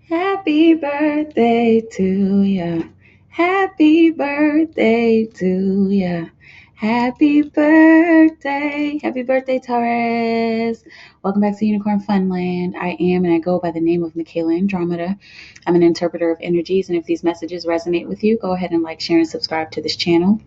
Happy birthday to ya. Happy birthday to ya. Happy birthday. Happy birthday, Taurus. Welcome back to Unicorn Funland. I am and I go by the name of MikaelaAndromeda. I'm an interpreter of energies, and if these messages resonate with you, go ahead and like, share, and subscribe to this channel.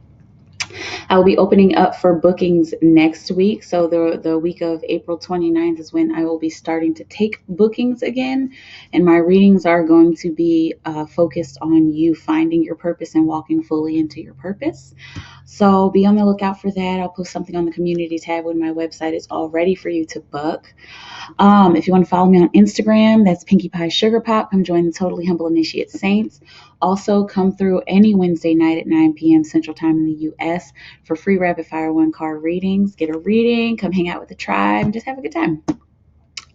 I will be opening up for bookings next week. So the week of April 29th is when I will be starting to take bookings again. And my readings are going to be focused on you finding your purpose and walking fully into your purpose. So be on the lookout for that. I'll post something on the community tab when my website is all ready for you to book. If you want to follow me on Instagram, that's Pinkie Pie Sugar Pop. Come join the Totally Humble Initiate Saints. Also, come through any Wednesday night at 9 p.m. Central Time in the U.S. for free rapid fire one card readings. Get a reading, come hang out with the tribe, and just have a good time.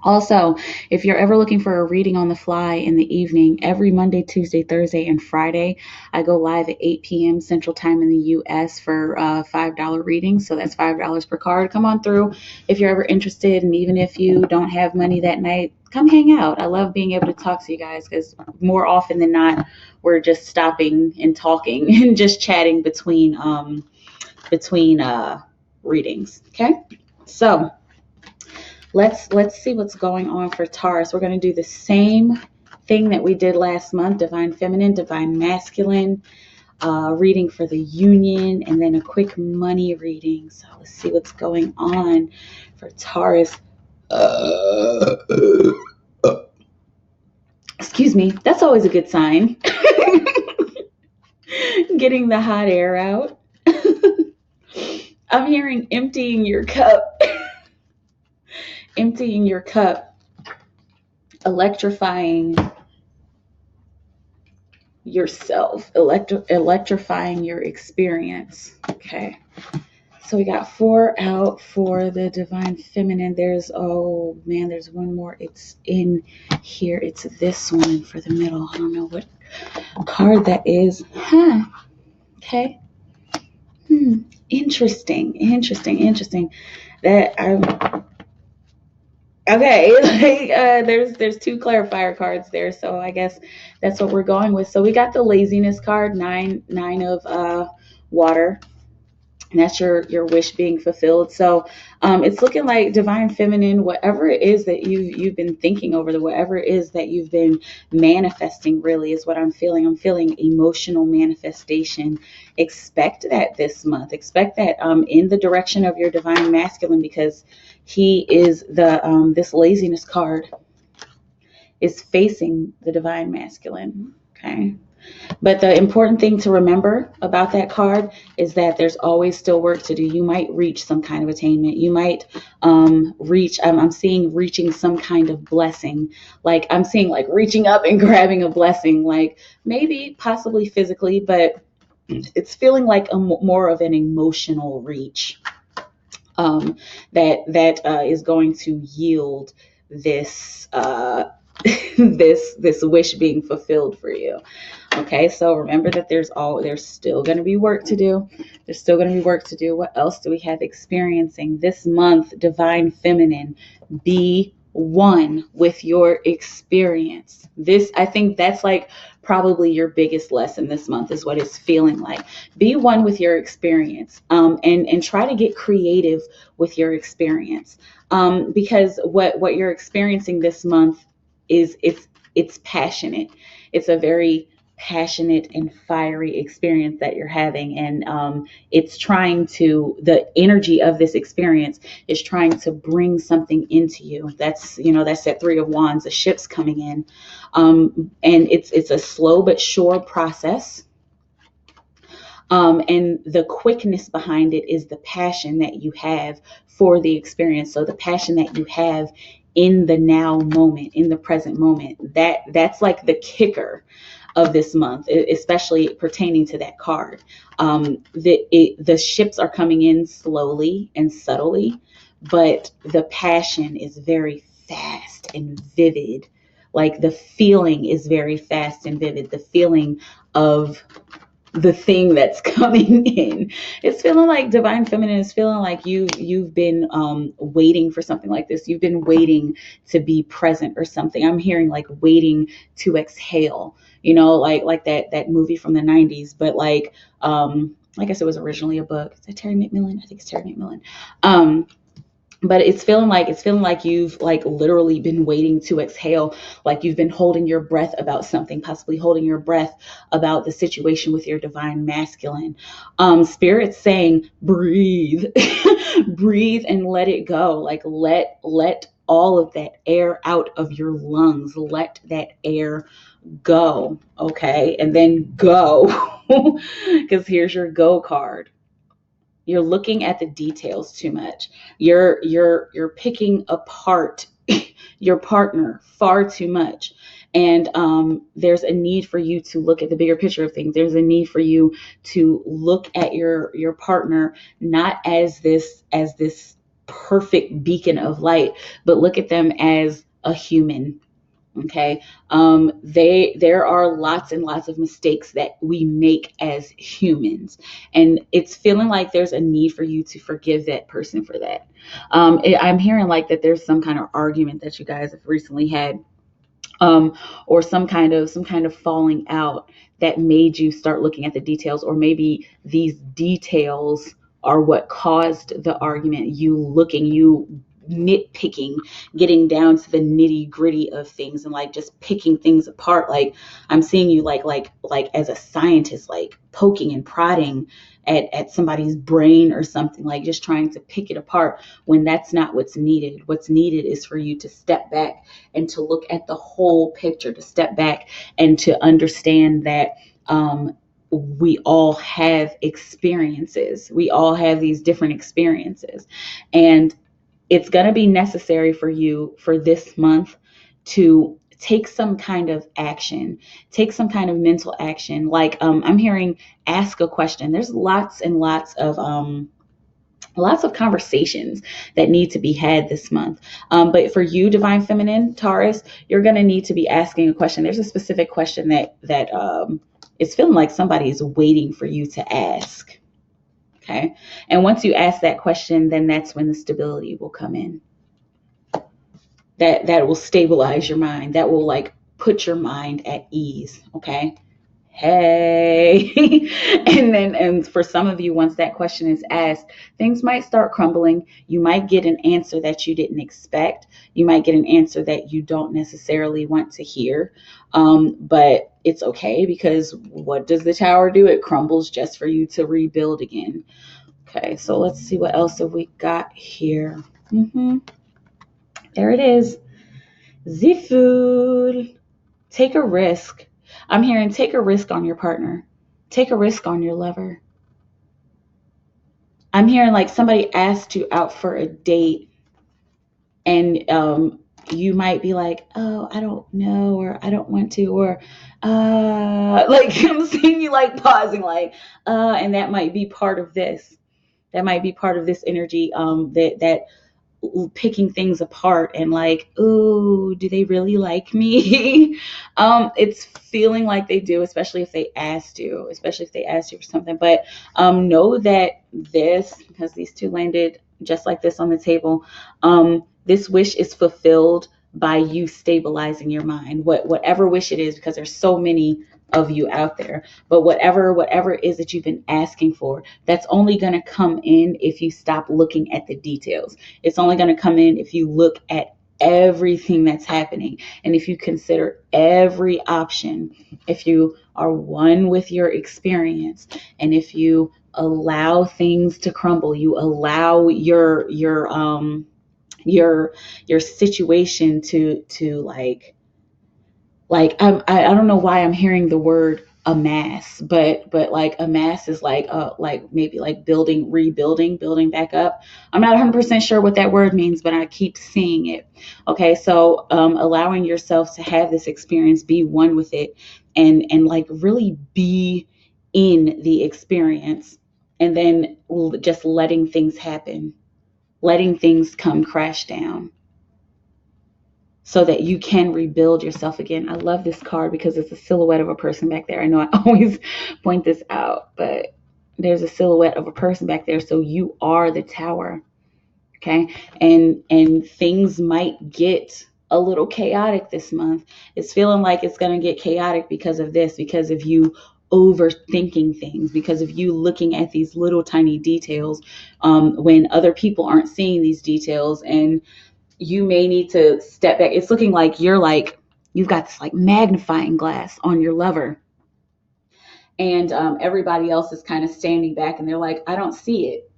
Also, if you're ever looking for a reading on the fly in the evening, every Monday, Tuesday, Thursday, and Friday, I go live at 8 p.m. Central Time in the U.S. for $5 readings. So that's $5 per card. Come on through if you're ever interested. And even if you don't have money that night, come hang out. I love being able to talk to you guys because more often than not, we're just stopping and talking and just chatting between readings. Okay, so let's see what's going on for Taurus. We're going to do the same thing that we did last month: divine feminine, divine masculine, reading for the union, and then a quick money reading. So let's see what's going on for Taurus. Excuse me, that's always a good sign. Getting the hot air out. I'm hearing emptying your cup. Emptying your cup. Electrifying yourself. Electrifying your experience. Okay. So we got 4 out for the divine feminine. There's one more. It's in here. It's this one for the middle. I don't know what card that is. Okay. Interesting. That I'm okay. There's 2 clarifier cards there, so I guess that's what we're going with. So we got the laziness card, nine of water. And that's your wish being fulfilled. So it's looking like divine feminine, whatever it is that you've been thinking over, whatever it is that you've been manifesting, really is what I'm feeling. I'm feeling emotional manifestation. Expect that this month. Expect that in the direction of your divine masculine, because he is this laziness card is facing the divine masculine. Okay. But the important thing to remember about that card is that there's always still work to do. You might reach some kind of attainment. You might reach, I'm seeing reaching some kind of blessing. Like I'm seeing like reaching up and grabbing a blessing, like maybe possibly physically, but it's feeling like more of an emotional reach that is going to yield this this wish being fulfilled for you. Okay, so remember that there's still going to be work to do. There's still going to be work to do. What else do we have experiencing this month? Divine feminine, be one with your experience. This, I think that's like probably your biggest lesson this month, is what it's feeling like. Be one with your experience, and try to get creative with your experience, because what you're experiencing this month is it's passionate. It's a very passionate and fiery experience that you're having, and it's trying to, the energy of this experience is trying to bring something into you. That's that 3 of Wands, the ships coming in, and it's a slow but sure process. And the quickness behind it is the passion that you have for the experience. So the passion that you have in the now moment, in the present moment, that's like the kicker of this month, especially pertaining to that card. The ships are coming in slowly and subtly, but the passion is very fast and vivid. Like the feeling is very fast and vivid. The feeling of the thing that's coming in. It's feeling like divine feminine is feeling like you've been waiting for something like this. You've been waiting to be present or something. I'm hearing like waiting to exhale, like that movie from the 90s, but I guess it was originally a book. Is that Terry McMillan? I think it's Terry McMillan. But it's feeling like you've like literally been waiting to exhale, like you've been holding your breath about something, possibly holding your breath about the situation with your divine masculine. Spirit's saying breathe. Breathe and let it go. Like let all of that air out of your lungs. Let that air go. Okay, and then go. Because here's your go card. You're looking at the details too much. You're picking apart your partner far too much. And there's a need for you to look at the bigger picture of things. There's a need for you to look at your partner not as this perfect beacon of light, but look at them as a human. Okay. There are lots and lots of mistakes that we make as humans, and it's feeling like there's a need for you to forgive that person for that. I'm hearing like that there's some kind of argument that you guys have recently had, or some kind of falling out that made you start looking at the details, or maybe these details are what caused the argument. You nitpicking, getting down to the nitty gritty of things, and like just picking things apart. Like I'm seeing you like as a scientist, like poking and prodding at somebody's brain or something, like just trying to pick it apart, when that's not what's needed. What's needed is for you to step back and to look at the whole picture, to step back and to understand that we all have experiences. We all have these different experiences. And it's going to be necessary for you for this month to take some kind of action, take some kind of mental action. Like I'm hearing ask a question. There's lots and lots of conversations that need to be had this month. But for you, divine feminine Taurus, you're going to need to be asking a question. There's a specific question that it's feeling like somebody is waiting for you to ask. Okay. And once you ask that question, then that's when the stability will come in. That will stabilize your mind. That will like put your mind at ease. Okay. Hey. and for some of you, once that question is asked, things might start crumbling. You might get an answer that you didn't expect. You might get an answer that you don't necessarily want to hear. But it's okay, because what does the tower do? It crumbles just for you to rebuild again. Okay, so let's see what else have we got here. There it is. The food. Take a risk. I'm hearing take a risk on your partner. Take a risk on your lover. I'm hearing like somebody asked you out for a date, and you might be like, oh, I don't know, or I don't want to, or like I'm seeing you like pausing, like and that might be part of this. That might be part of this energy, that picking things apart and like, ooh, do they really like me? It's feeling like they do, especially if they asked you, for something. But know that because these two landed just like this on the table, this wish is fulfilled by you stabilizing your mind. Whatever wish it is, because there's so many of you out there, but whatever it is that you've been asking for, that's only going to come in if you stop looking at the details. It's only going to come in if you look at everything that's happening, and if you consider every option, if you are one with your experience, and if you allow things to crumble, you allow your situation to I don't know why I'm hearing the word amass, but like amass is like maybe like building back up. I'm not 100% sure what that word means, but I keep seeing it. Okay, so allowing yourself to have this experience, be one with it, and like really be in the experience, and then just letting things happen, letting things come crash down. so that you can rebuild yourself again. I love this card because it's a silhouette of a person back there. I know I always point this out, but there's a silhouette of a person back there. So you are the tower. Okay. And things might get a little chaotic this month. It's feeling like it's going to get chaotic because of this, because of you overthinking things, because of you looking at these little tiny details when other people aren't seeing these details, and you may need to step back. It's looking like you've got this like magnifying glass on your lover, and everybody else is kind of standing back and they're like, I don't see it.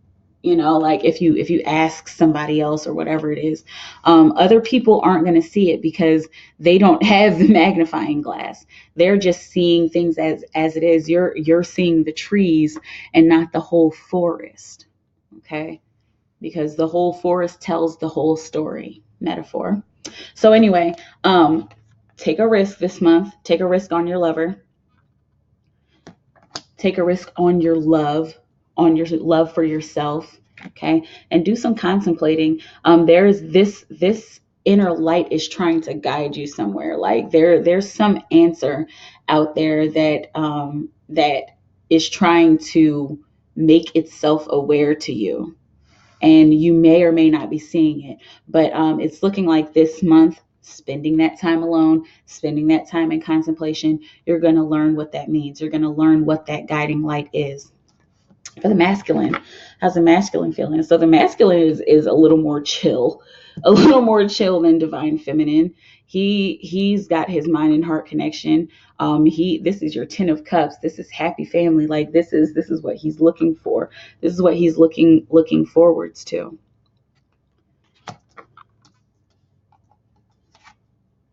Like if you ask somebody else or whatever it is, other people aren't going to see it because they don't have the magnifying glass. They're just seeing things as it is. You're seeing the trees and not the whole forest. Okay, because the whole forest tells the whole story. Metaphor. So anyway, take a risk this month. Take a risk on your lover. Take a risk on your love for yourself. Okay, and do some contemplating. There's this inner light is trying to guide you somewhere. Like there's some answer out there that is trying to make itself aware to you, and you may or may not be seeing it. But it's looking like this month, spending that time alone, spending that time in contemplation, you're going to learn what that means. You're going to learn what that guiding light is. For the masculine, how's the masculine feeling? So the masculine is a little more chill, than divine feminine. He's got his mind and heart connection. This is your 10 of cups. This is happy family. Like this is what he's looking for. This is what he's looking forwards to.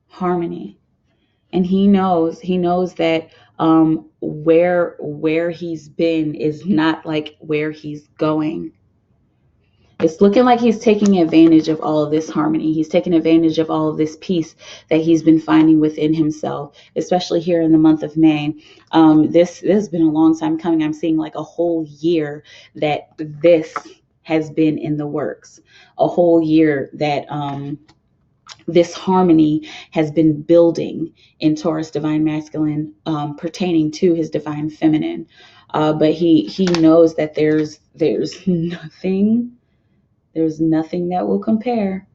Harmony. And he knows that where he's been is not like where he's going. It's looking like he's taking advantage of all of this harmony. He's taking advantage of all of this peace that he's been finding within himself, especially here in the month of May. This has been a long time coming. I'm seeing like a whole year that this has been in the works. A whole year that this harmony has been building in Taurus divine masculine, pertaining to his divine feminine. But he knows that there's nothing that will compare.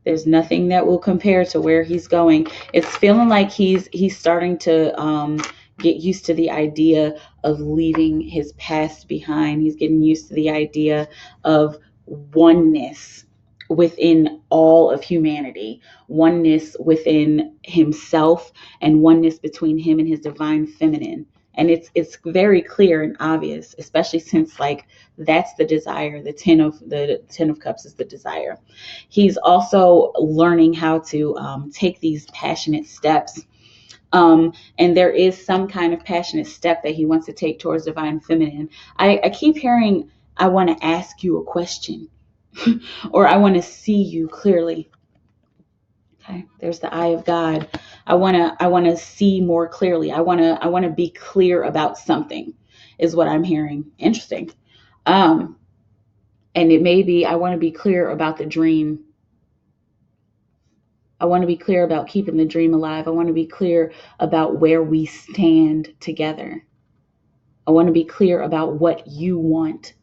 There's nothing that will compare to where he's going. It's feeling like he's starting to get used to the idea of leaving his past behind. He's getting used to the idea of oneness within all of humanity, oneness within himself, and oneness between him and his divine feminine. And it's very clear and obvious, especially since like that's the desire. The 10 of cups is the desire. He's also learning how to take these passionate steps. And there is some kind of passionate step that he wants to take towards divine feminine. I keep hearing, I want to ask you a question, or I want to see you clearly. Okay, there's the eye of God. I want to see more clearly. I want to be clear about something, is what I'm hearing. Interesting. And it may be, I want to be clear about the dream. I want to be clear about keeping the dream alive. I want to be clear about where we stand together. I want to be clear about what you want.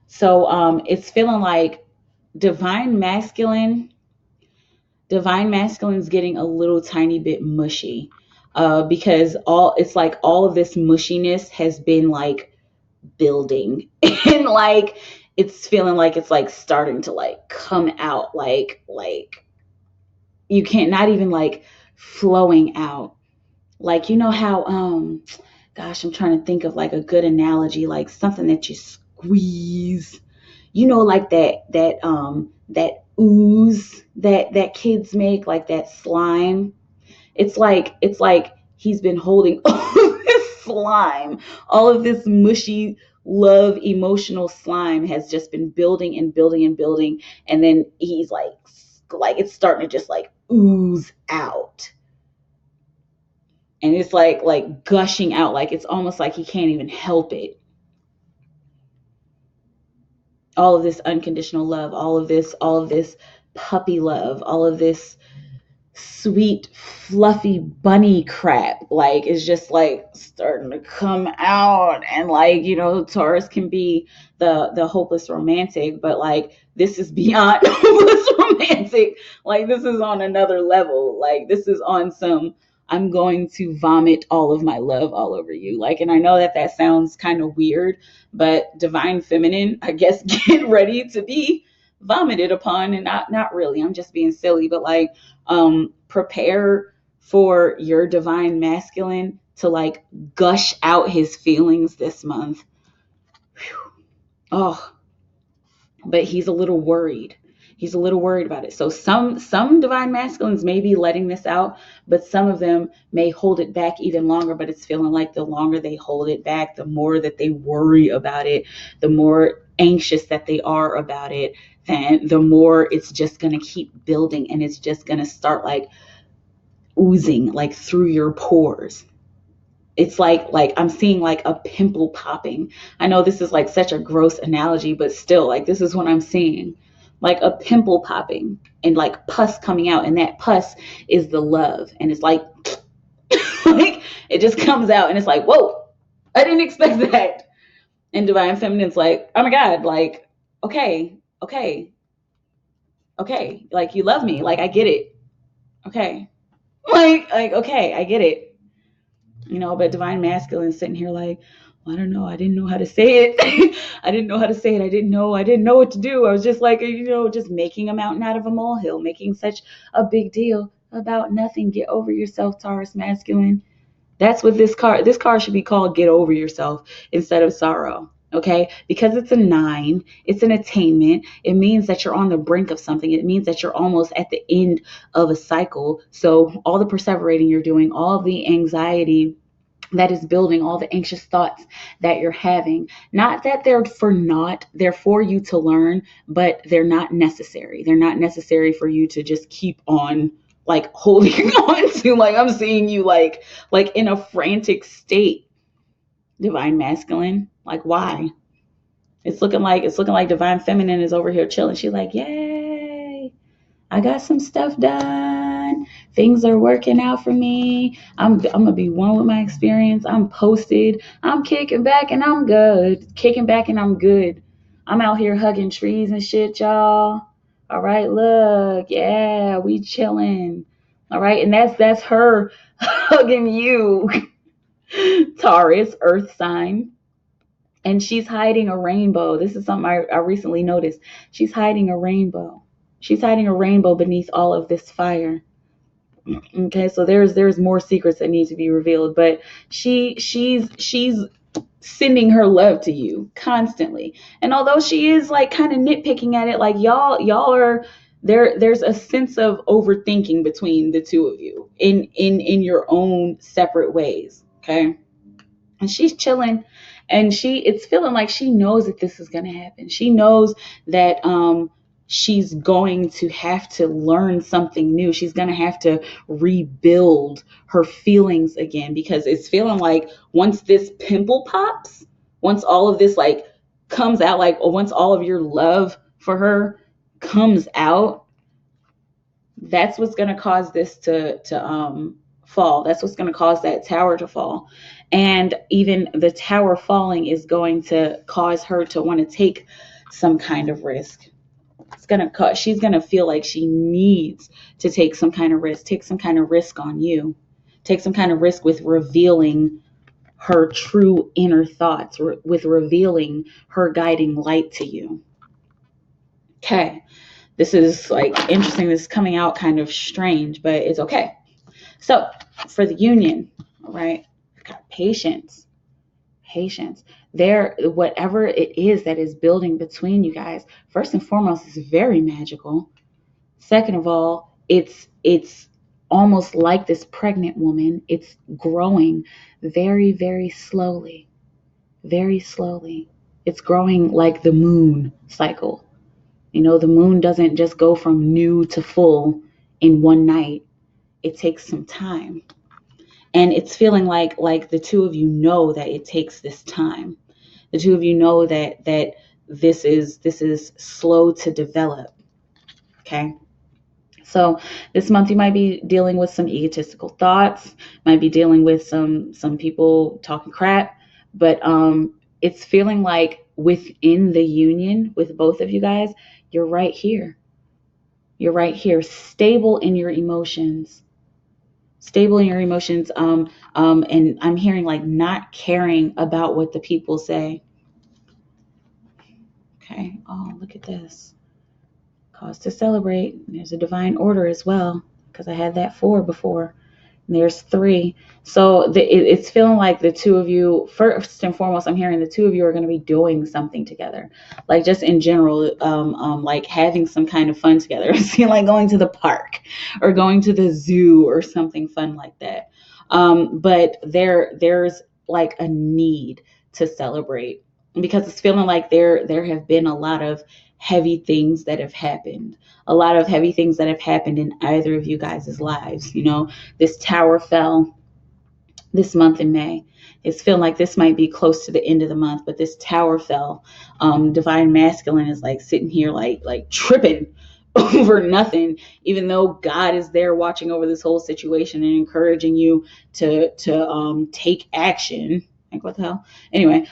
So it's feeling like divine masculine's getting a little tiny bit mushy, because all of this mushiness has been like building and like it's feeling like it's like starting to like come out, like you can't, not even like flowing out. Like, you know how gosh, I'm trying to think of like a good analogy, like something that you squeeze, like that ooze that kids make, like that slime. It's like he's been holding all of this slime, all of this mushy love emotional slime has just been building and building and building, and then he's like it's starting to just like ooze out. And it's like gushing out, like it's almost like he can't even help it. all of this unconditional love, all of this puppy love, all of this sweet, fluffy bunny crap, like, is just like starting to come out. And like, Taurus can be the hopeless romantic, but like, this is beyond hopeless romantic. Like, this is on another level. Like, this is on some, I'm going to vomit all of my love all over you. Like, and I know that sounds kind of weird, but divine feminine, I guess, get ready to be vomited upon. And not really, I'm just being silly, but like, prepare for your divine masculine to like gush out his feelings this month. Whew. Oh, but he's a little worried. He's a little worried about it. So some divine masculines may be letting this out, but some of them may hold it back even longer. But it's feeling like the longer they hold it back, the more that they worry about it, the more anxious that they are about it, then the more it's just going to keep building, and it's just going to start like oozing like through your pores. It's like I'm seeing like a pimple popping. I know this is like such a gross analogy, but still, like, this is what I'm seeing. Like a pimple popping and like pus coming out, and that pus is the love, and it's like like it just comes out, and it's like, whoa, I didn't expect that. And divine feminine's like, oh my god, like, okay, okay, okay, like, you love me, like, I get it, okay, like okay, I get it. But divine masculine sitting here like, well, I don't know, I didn't know how to say it. I didn't know how to say it. I didn't know what to do. I was just like, just making a mountain out of a molehill, making such a big deal about nothing. Get over yourself, Taurus masculine. That's what this card should be called, Get Over Yourself, instead of Sorrow. Okay, because it's a 9, it's an attainment. It means that you're on the brink of something. It means that you're almost at the end of a cycle. So all the perseverating you're doing, all the anxiety that is building, all the anxious thoughts that you're having, not that they're for naught, they're for you to learn, but they're not necessary. They're not necessary for you to just keep on like holding on to. Like, I'm seeing you like in a frantic state, divine masculine. Like, why? It's looking like divine feminine is over here chilling. She's like, yay, I got some stuff done. Things are working out for me. I'm gonna be one with my experience. I'm posted. I'm kicking back and I'm good. Kicking back and I'm good. I'm out here hugging trees and shit, y'all. All right, look, yeah, we chilling. All right, and that's her hugging you, Taurus, Earth sign. And she's hiding a rainbow. This is something I recently noticed. She's hiding a rainbow. She's hiding a rainbow beneath all of this fire. Okay, so there's more secrets that need to be revealed, but she's sending her love to you constantly. And although she is like kind of nitpicking at it, like y'all are there's a sense of overthinking between the two of you in your own separate ways. Okay. And she's chilling, and it's feeling like she knows that this is going to happen. She knows that she's going to have to learn something new. She's going to have to rebuild her feelings again, because it's feeling like once this pimple pops, once all of this like comes out, like once all of your love for her comes out, that's what's going to cause this to fall. That's what's going to cause that tower to fall. And even the tower falling is going to cause her to want to take some kind of risk. She's going to feel like she needs to take some kind of risk on you, take some kind of risk with revealing her true inner thoughts, with revealing her guiding light to you. Okay. This is like interesting. This is coming out kind of strange, but it's okay. So for the union, all right, we've got patience. There, whatever it is that is building between you guys, first and foremost, is very magical. Second of all, it's almost like this pregnant woman. It's growing very, very slowly, very slowly. It's growing like the moon cycle. The moon doesn't just go from new to full in one night. It takes some time. And it's feeling like the two of you know that it takes this time. The two of you know that this is slow to develop. Okay. So this month you might be dealing with some egotistical thoughts, might be dealing with some people talking crap, but it's feeling like within the union with both of you guys, you're right here. You're right here, stable in your emotions. Stable in your emotions, and I'm hearing like not caring about what the people say. Okay. Oh, look at this. Cause to celebrate. There's a divine order as well, because I had that 4 before. And there's 3. So it's feeling like the two of you, first and foremost, I'm hearing the two of you are going to be doing something together. Like just in general, like having some kind of fun together. I see like going to the park or going to the zoo or something fun like that. But there's like a need to celebrate, because it's feeling like there have been a lot of heavy things that have happened, a lot of heavy things that have happened in either of you guys' lives. You know, this tower fell this month in May. It's feeling like this might be close to the end of the month, but this tower fell. Divine masculine is like sitting here like tripping over nothing, even though God is there watching over this whole situation and encouraging you to take action. Like, what the hell? Anyway,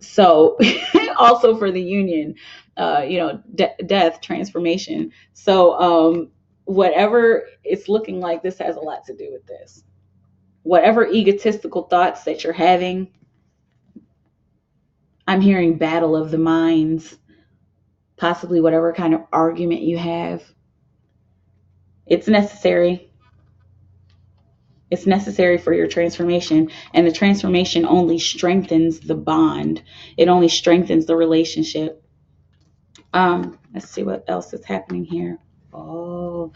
so also for the union, death, transformation. So whatever it's looking like, this has a lot to do with this. Whatever egotistical thoughts that you're having, I'm hearing battle of the minds, possibly whatever kind of argument you have. It's necessary. It's necessary for your transformation, and the transformation only strengthens the bond. It only strengthens the relationship. Let's see what else is happening here. Oh,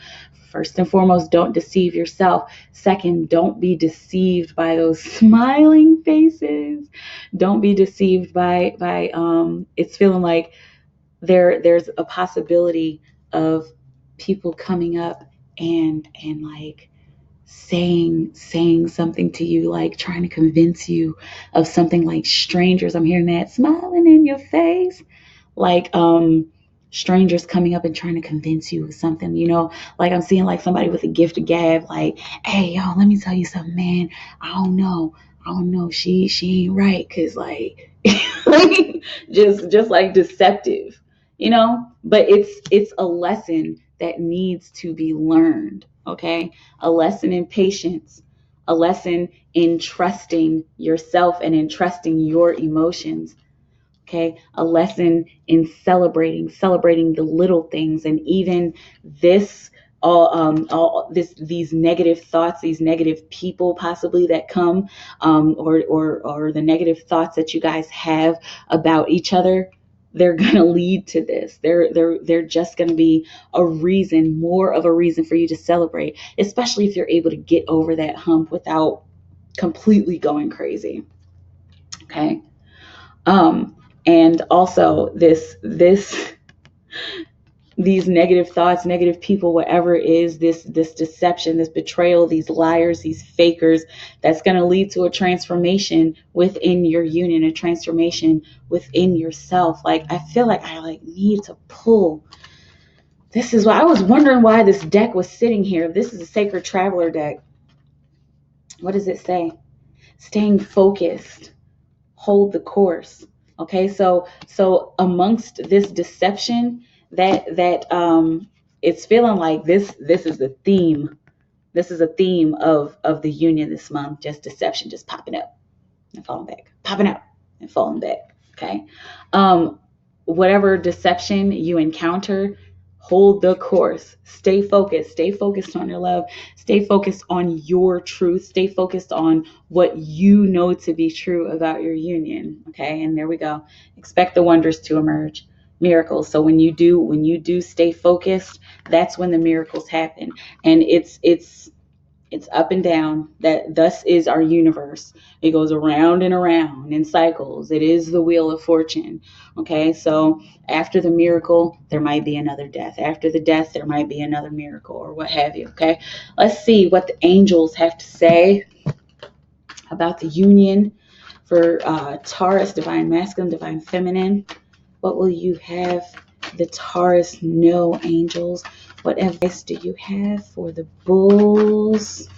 first and foremost, don't deceive yourself. Second, don't be deceived by those smiling faces. Don't be deceived by it's feeling like there's a possibility of people coming up and like saying something to you, like trying to convince you of something, like strangers. I'm hearing that smiling in your face, like strangers coming up and trying to convince you of something, like I'm seeing like somebody with a gift of gab, like, hey, yo, let me tell you something, man. I don't know, she ain't right, because like just like deceptive, but it's a lesson that needs to be learned. Okay. A lesson in patience, a lesson in trusting yourself and in trusting your emotions. Okay. A lesson in celebrating the little things. And even this, these negative thoughts, these negative people possibly that come, or the negative thoughts that you guys have about each other, they're going to lead to this. They're just going to be more of a reason for you to celebrate, especially if you're able to get over that hump without completely going crazy. Okay. And also these negative thoughts, negative people, whatever it is, this deception, this betrayal, these liars, these fakers, that's going to lead to a transformation within your union, a transformation within yourself. Like, I feel like I need to pull. This is why I was wondering why this deck was sitting here. This is a Sacred Traveler deck. What does it say? Staying focused. Hold the course. Okay, so amongst this deception, that it's feeling like this is the theme. This is a theme of the union this month. Just deception, just popping up and falling back, popping up and falling back. Okay, whatever deception you encounter, hold the course. Stay focused. Stay focused on your love. Stay focused on your truth. Stay focused on what you know to be true about your union. Okay, and there we go. Expect the wonders to emerge. Miracles. So when you do stay focused, that's when the miracles happen. And it's up and down. That thus is our universe. It goes around and around in cycles. It is the wheel of fortune. Okay, so after the miracle, there might be another death. After the death, there might be another miracle, or what have you. Okay, let's see what the angels have to say about the union for Taurus, divine masculine, divine feminine. What will you have the Taurus know, angels? What advice do you have for the bulls?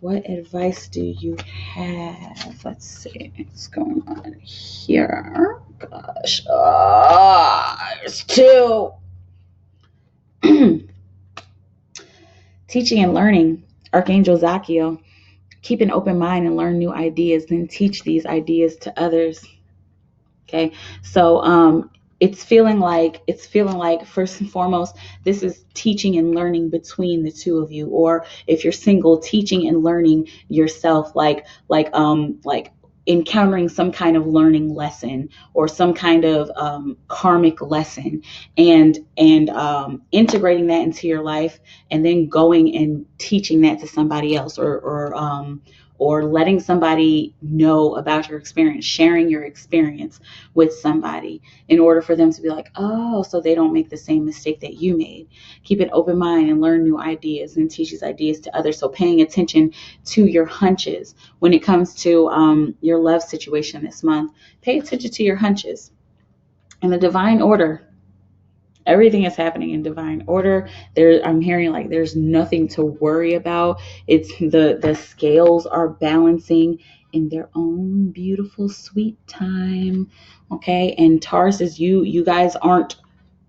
What advice do you have? Let's see what's going on here. Gosh. It's two. Teaching and learning. Archangel Zachiel. Keep an open mind and learn new ideas, then teach these ideas to others. Okay, so it's feeling like first and foremost, this is teaching and learning between the two of you, or if you're single, teaching and learning yourself, like encountering some kind of learning lesson or some kind of karmic lesson, and integrating that into your life, and then going and teaching that to somebody else, or letting somebody know about your experience, sharing your experience with somebody in order for them to be like, oh, so they don't make the same mistake that you made. Keep an open mind and learn new ideas and teach these ideas to others. So paying attention to your hunches when it comes to your love situation this month. Pay attention to your hunches and the divine order. Everything is happening in divine order. I'm hearing like there's nothing to worry about. It's the scales are balancing in their own beautiful sweet time. Okay. And Taurus is you guys aren't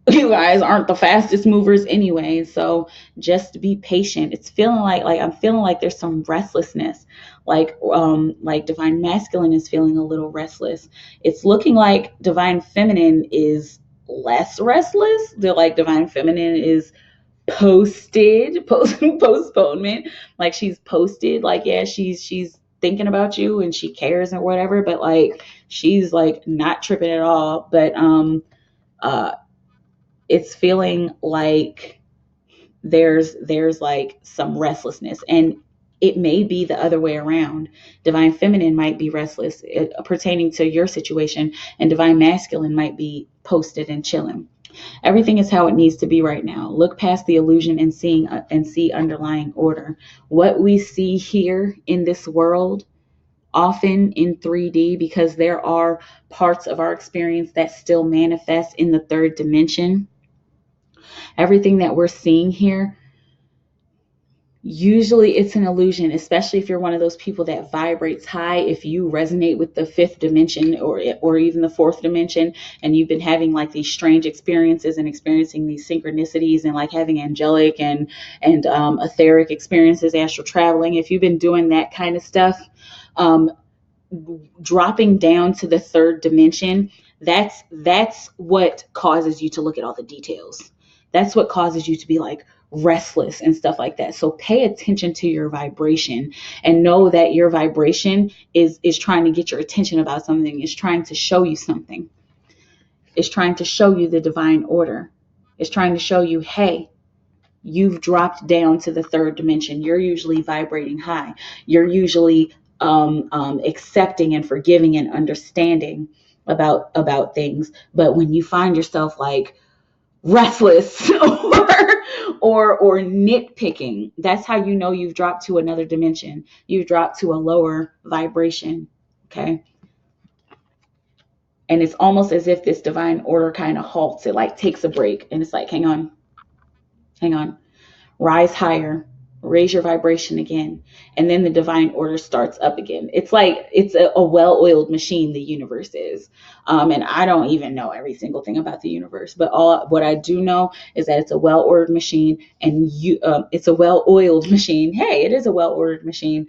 the fastest movers anyway. So just be patient. It's feeling like I'm feeling like there's some restlessness. Like divine masculine is feeling a little restless. It's looking like divine feminine is less restless. They're like divine feminine is postponement. Like she's posted, like, yeah, she's thinking about you and she cares and whatever, but like she's like not tripping at all. But it's feeling like there's like some restlessness, and it may be the other way around. Divine feminine might be restless pertaining to your situation, and divine masculine might be posted and chilling. Everything is how it needs to be right now. Look past the illusion and see underlying order. What we see here in this world, often in 3D, because there are parts of our experience that still manifest in the third dimension. Everything that we're seeing here, usually it's an illusion, especially if you're one of those people that vibrates high. If you resonate with the fifth dimension or even the fourth dimension, and you've been having like these strange experiences and experiencing these synchronicities and like having angelic and etheric experiences, astral traveling, if you've been doing that kind of stuff, dropping down to the third dimension, that's what causes you to look at all the details. That's what causes you to be like restless and stuff like that. So pay attention to your vibration and know that your vibration is trying to get your attention about something. It's trying to show you something. It's trying to show you the divine order. It's trying to show you, hey, you've dropped down to the third dimension. You're usually vibrating high. You're usually accepting and forgiving and understanding about things. But when you find yourself like restless or nitpicking, that's how you know you've dropped to another dimension. You've dropped to a lower vibration. Okay. And it's almost as if this divine order kind of halts. It like takes a break and it's like, hang on, rise higher, raise your vibration again, and then the divine order starts up again. It's like it's a well-oiled machine, the universe is, and I don't even know every single thing about the universe, but what I do know is that it's a well-ordered machine, and it's a well-oiled machine. Hey, it is a well-ordered machine.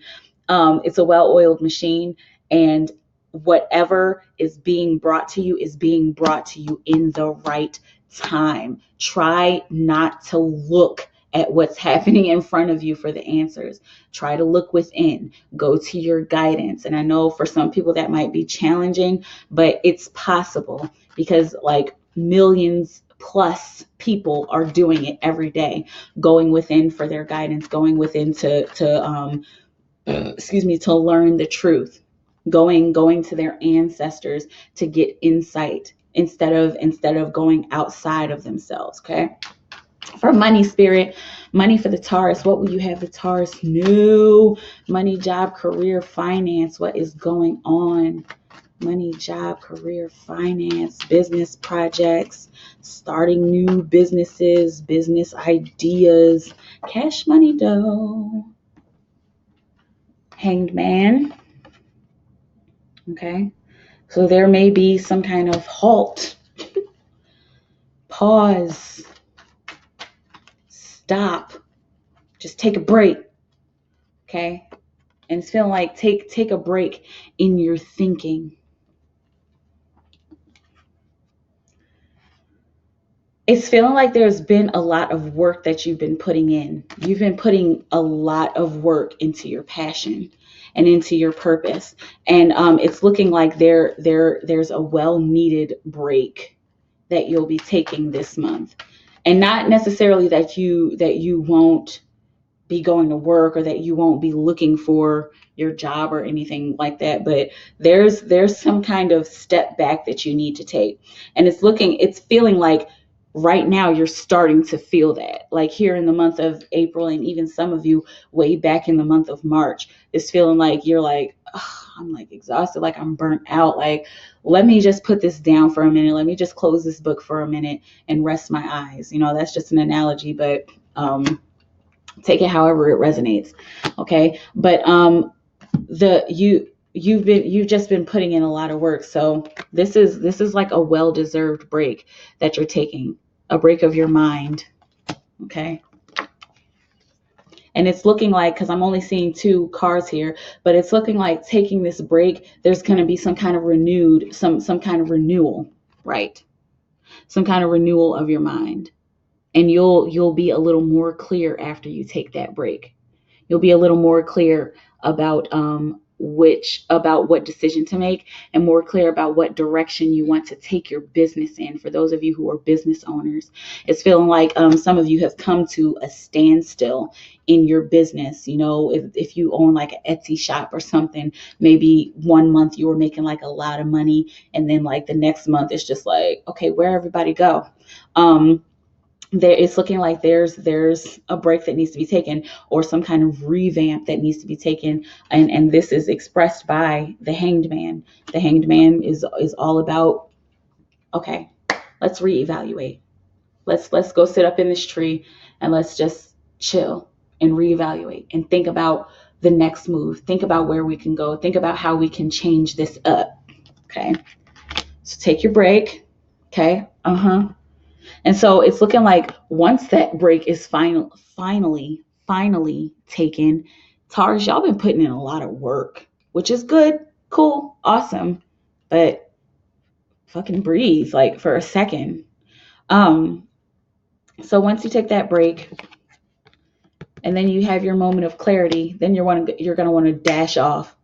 It's a well-oiled machine, and whatever is being brought to you is being brought to you in the right time. Try not to look at what's happening in front of you for the answers. Try to look within. Go to your guidance. And I know for some people that might be challenging, but it's possible because like millions plus people are doing it every day, going within for their guidance, going within to learn the truth, going to their ancestors to get insight instead of going outside of themselves. Okay. For money, spirit, money for the Taurus. What will you have the Taurus know? Money, job, career, finance. What is going on? money, job, career, finance, business projects, starting new businesses, business ideas, cash money dough. Hanged man. Okay. So there may be some kind of halt, pause, stop, just take a break. Okay. And it's feeling like take a break in your thinking. It's feeling like there's been a lot of work that you've been putting in. You've been putting a lot of work into your passion and into your purpose. And it's looking like there's a well-needed break that you'll be taking this month. And not necessarily that you won't be going to work or that you won't be looking for your job or anything like that, but there's some kind of step back that you need to take. And it's feeling like right now you're starting to feel that, like here in the month of April, and even some of you way back in the month of March, it's feeling like you're like, oh, I'm like exhausted, like I'm burnt out, like let me just put this down for a minute, let me just close this book for a minute and rest my eyes. That's just an analogy, but take it however it resonates. Okay. But you've just been putting in a lot of work. So this is like a well-deserved break that you're taking, a break of your mind. Okay. And it's looking like, because I'm only seeing 2 cards here, but it's looking like taking this break, there's going to be some kind of some kind of renewal, right? Some kind of renewal of your mind. And you'll be a little more clear after you take that break. You'll be a little more clear about what decision to make, and more clear about what direction you want to take your business in. For those of you who are business owners, it's feeling like some of you have come to a standstill in your business. If you own like an Etsy shop or something, maybe one month you were making like a lot of money, and then like the next month it's just like, okay, where everybody go? It's looking like there's a break that needs to be taken, or some kind of revamp that needs to be taken, and this is expressed by the Hanged Man. The Hanged Man is all about, okay, let's reevaluate. Let's go sit up in this tree and let's just chill and reevaluate and think about the next move. Think about where we can go. Think about how we can change this up. Okay, so take your break. Okay. And so it's looking like once that break is finally taken, Taurus, y'all been putting in a lot of work, which is good, cool, awesome, but fucking breathe like for a second. So once you take that break and then you have your moment of clarity, then you're gonna want to dash off.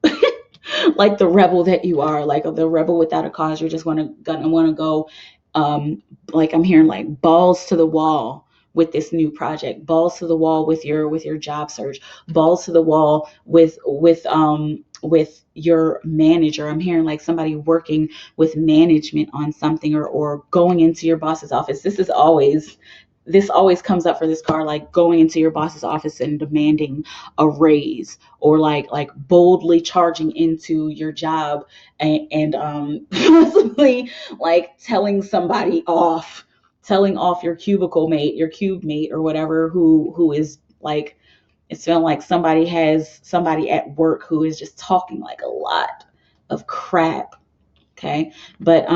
Like the rebel that you are, like the rebel without a cause. You're just gonna want to go, like I'm hearing like balls to the wall with this new project, balls to the wall with your job search, balls to the wall with your manager. I'm hearing like somebody working with management on something, or going into your boss's office. This always comes up for this card, like going into your boss's office and demanding a raise, or like boldly charging into your job and possibly like telling off your cubicle mate, your cube mate, or whatever, who is like, it's feeling like somebody at work who is just talking like a lot of crap. Okay. But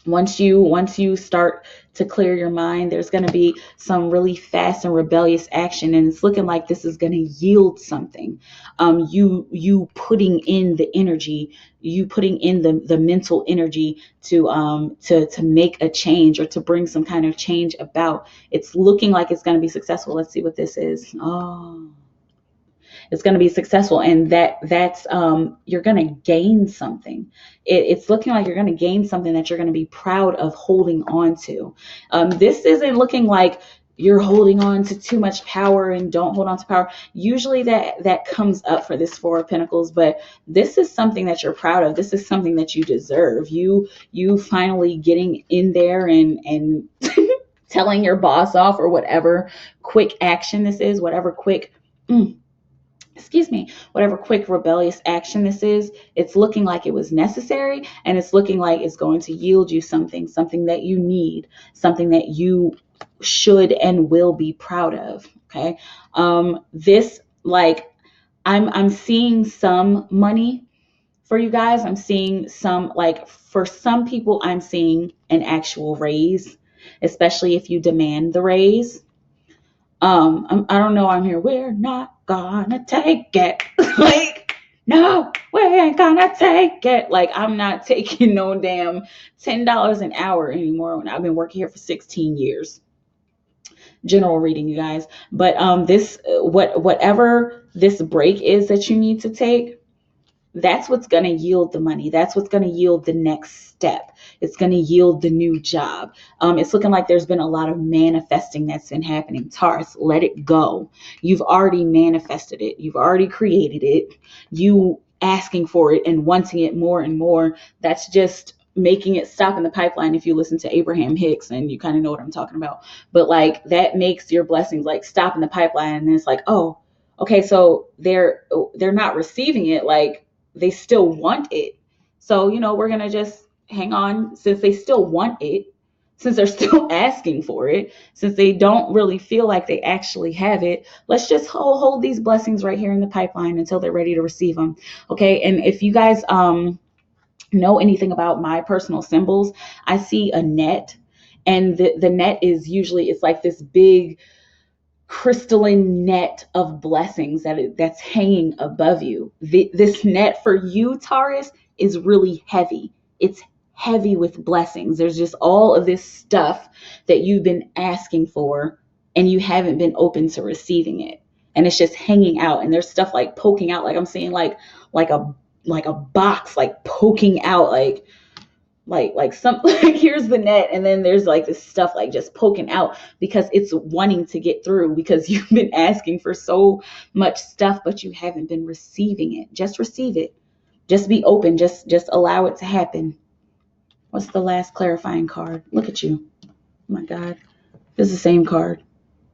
once you start to clear your mind, there's going to be some really fast and rebellious action, and it's looking like this is going to yield something. You putting in the energy, you putting in the mental energy to make a change, or to bring some kind of change about. It's looking like it's going to be successful. Let's see what this is. Oh, it's going to be successful, and that's you're going to gain something. It's looking like you're going to gain something that you're going to be proud of holding on to. This isn't looking like you're holding on to too much power and don't hold on to power. Usually that comes up for this Four of Pentacles, but this is something that you're proud of. This is something that you deserve. You finally getting in there and telling your boss off, or whatever quick action this is, whatever quick whatever quick rebellious action this is, it's looking like it was necessary, and it's looking like it's going to yield you something that you need, something that you should and will be proud of. Okay. This, like, I'm seeing some money for you guys. I'm seeing some, like, for some people, I'm seeing an actual raise, especially if you demand the raise. I don't know. I'm here. We're not gonna take it. Like, no, we ain't gonna take it. Like, I'm not taking no damn $10 an hour anymore when I've been working here for 16 years. General reading, you guys. But this, whatever this break is that you need to take, that's what's going to yield the money. That's what's going to yield the next step. It's going to yield the new job. It's looking like there's been a lot of manifesting that's been happening. Taurus, let it go. You've already manifested it. You've already created it. You asking for it and wanting it more and more, that's just making it stop in the pipeline. If you listen to Abraham Hicks, and you kind of know what I'm talking about, but like, that makes your blessings like stop in the pipeline. And then it's like, oh, okay, so they're not receiving it. Like, they still want it. So, we're going to just hang on, since they still want it, since they're still asking for it, since they don't really feel like they actually have it. Let's just hold these blessings right here in the pipeline until they're ready to receive them. Okay. And if you guys know anything about my personal symbols, I see a net, and the net is usually, it's like this big crystalline net of blessings that's hanging above you. This net for you, Taurus, is really heavy. It's heavy with blessings. There's just all of this stuff that you've been asking for, and you haven't been open to receiving it. And it's just hanging out, and there's stuff like poking out. Like, I'm seeing like a box like poking out, like some like, here's the net, and then there's like this stuff like just poking out, because it's wanting to get through, because you've been asking for so much stuff, but you haven't been receiving it. Just receive it. Just be open. Just allow it to happen. What's the last clarifying card? Look at you. Oh my God. This is the same card.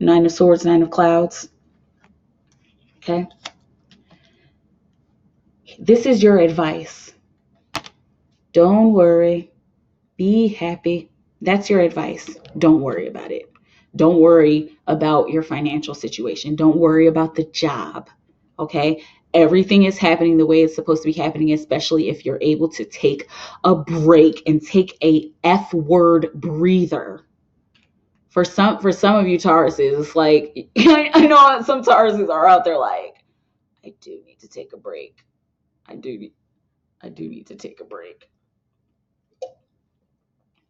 Nine of Swords, Nine of Clouds. Okay. This is your advice. Don't worry. Be happy. That's your advice. Don't worry about it. Don't worry about your financial situation. Don't worry about the job. Okay? Everything is happening the way it's supposed to be happening, especially if you're able to take a break and take a F word breather. For some of you Tauruses, it's like, I know some Tauruses are out there like, I do need to take a break. I do need to take a break.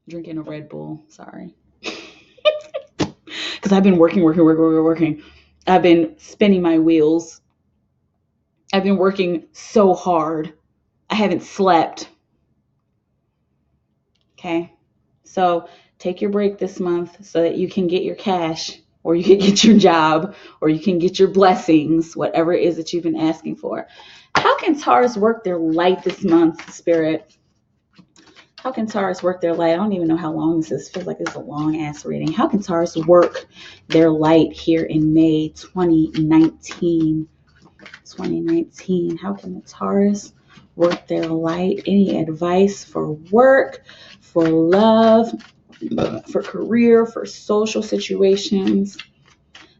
Drinking a Red Bull. Sorry. Because I've been working. I've been spinning my wheels. I've been working so hard. I haven't slept. Okay. So take your break this month so that you can get your cash, or you can get your job, or you can get your blessings, whatever it is that you've been asking for. How can Taurus work their light this month, Spirit? How can Taurus work their light? I don't even know how long this is. It feels like it's a long ass reading. How can Taurus work their light here in May 2019? 2019. How can the Taurus work their light? Any advice for work, for love, for career, for social situations,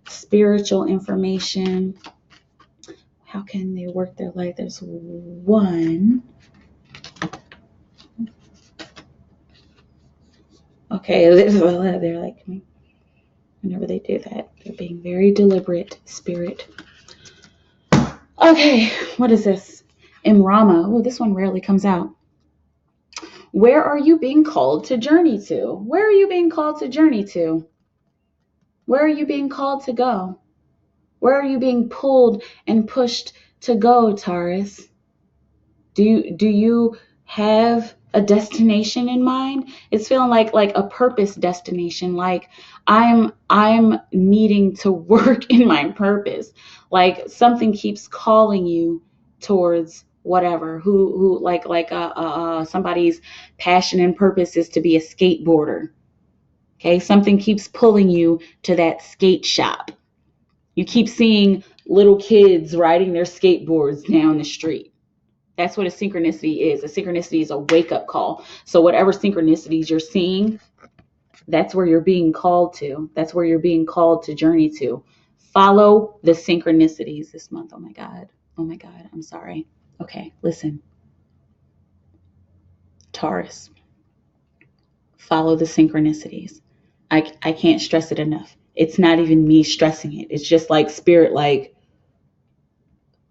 spiritual information? How can they work their light? There's one. Okay, they're like, whenever they do that, they're being very deliberate, Spirit. Okay, what is this? Imrama. Oh, this one rarely comes out. Where are you being called to journey to? Where are you being called to journey to? Where are you being called to go? Where are you being pulled and pushed to go, Taurus? Do you have a destination in mind? It's feeling like a purpose destination. Like, I'm needing to work in my purpose. Like, something keeps calling you towards whatever. Who like somebody's passion and purpose is to be a skateboarder. Okay, something keeps pulling you to that skate shop. You keep seeing little kids riding their skateboards down the street. That's what a synchronicity is. A synchronicity is a wake-up call. So whatever synchronicities you're seeing, that's where you're being called to. That's where you're being called to journey to. Follow the synchronicities this month. Oh my God. Oh my God. I'm sorry. Okay, listen. Taurus, follow the synchronicities. I can't stress it enough. It's not even me stressing it. It's just like spirit, like,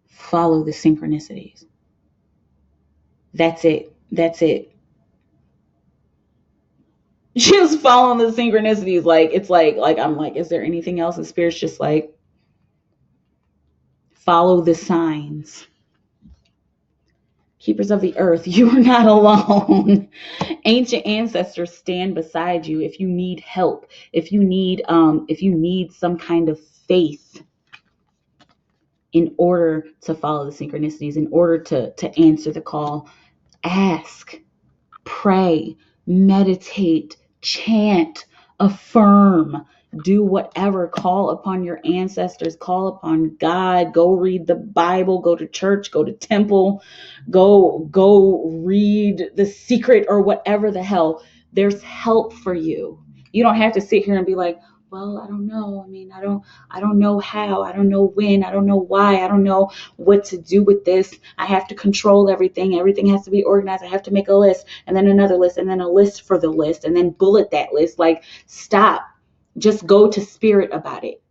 follow the synchronicities. That's it. That's it. Just following the synchronicities. Like, it's like I'm like, is there anything else? And spirit's just like, follow the signs. Keepers of the earth, you are not alone. Ancient ancestors stand beside you if you need help, if you need some kind of faith in order to follow the synchronicities, in order to answer the call. Ask, pray, meditate, chant, affirm, do whatever. Call upon your ancestors, call upon God, go read the Bible, go to church, go to temple, go read The Secret or whatever the hell. There's help for you. You don't have to sit here and be like, well, I don't know. I mean, I don't know how, I don't know when, I don't know why, I don't know what to do with this. I have to control everything. Everything has to be organized. I have to make a list, and then another list, and then a list for the list, and then bullet that list. Like, stop. Just go to spirit about it.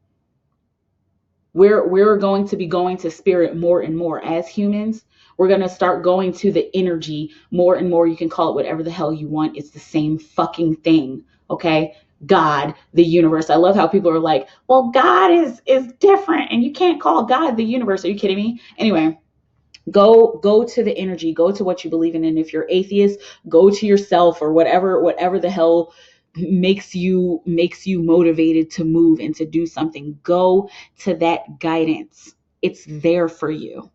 We're going to be going to spirit more and more as humans. We're going to start going to the energy more and more. You can call it whatever the hell you want. It's the same fucking thing. Okay. God, the universe. I love how people are like, well, God is different and you can't call God the universe. Are you kidding me? Anyway, go to the energy, go to what you believe in. And if you're atheist, go to yourself or whatever the hell makes you motivated to move and to do something. Go to that guidance. It's there for you.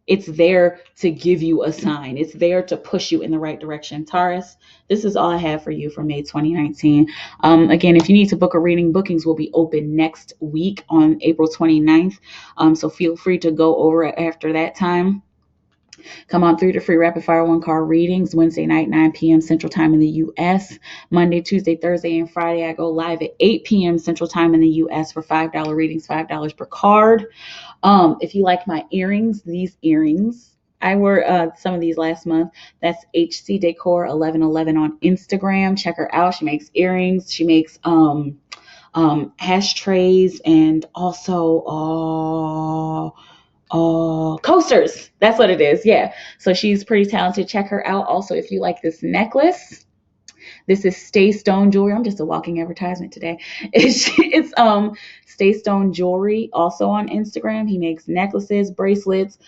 It's there to give you a sign. It's there to push you in the right direction. Taurus, this is all I have for you for May 2019. Again, if you need to book a reading, bookings will be open next week on April 29th. So feel free to go over it after that time. Come on through to free rapid fire 1-card readings Wednesday night, 9 p.m. Central Time in the U.S. Monday, Tuesday, Thursday, and Friday, I go live at 8 p.m. Central Time in the U.S. for $5 readings, $5 per card. If you like my earrings, these earrings, I wore some of these last month. That's HC Decor 1111 on Instagram. Check her out. She makes earrings. She makes ashtrays and also coasters. That's what it is. Yeah. So she's pretty talented. Check her out. Also, if you like this necklace, this is Stay Stone Jewelry. I'm just a walking advertisement today. It's Stay Stone Jewelry, also on Instagram. He makes necklaces, bracelets,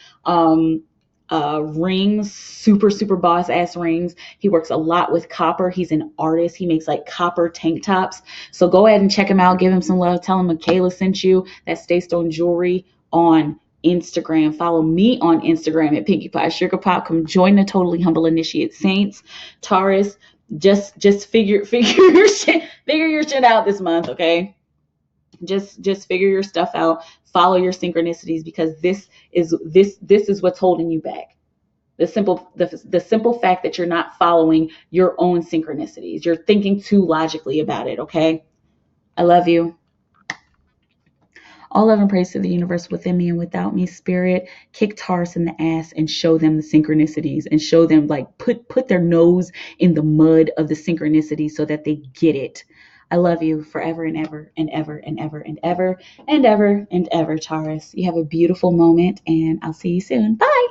rings, super boss ass rings. He works a lot with copper. He's an artist. He makes like copper tank tops. So go ahead and check him out. Give him some love. Tell him Mikaela sent you. That's Stay Stone Jewelry on Instagram. Follow me on Instagram at Pinkie Pie Sugar Pop. Come join the Totally Humble Initiate Saints. Taurus, just figure your shit out this month, okay? Just figure your stuff out. Follow your synchronicities, because this is what's holding you back. The simple fact that you're not following your own synchronicities. You're thinking too logically about it, okay? I love you. All love and praise to the universe within me and without me. Spirit, kick Taurus in the ass and show them the synchronicities, and show them, like, put their nose in the mud of the synchronicities so that they get it. I love you forever and ever and ever and ever and ever and ever and ever, Taurus. You have a beautiful moment, and I'll see you soon. Bye.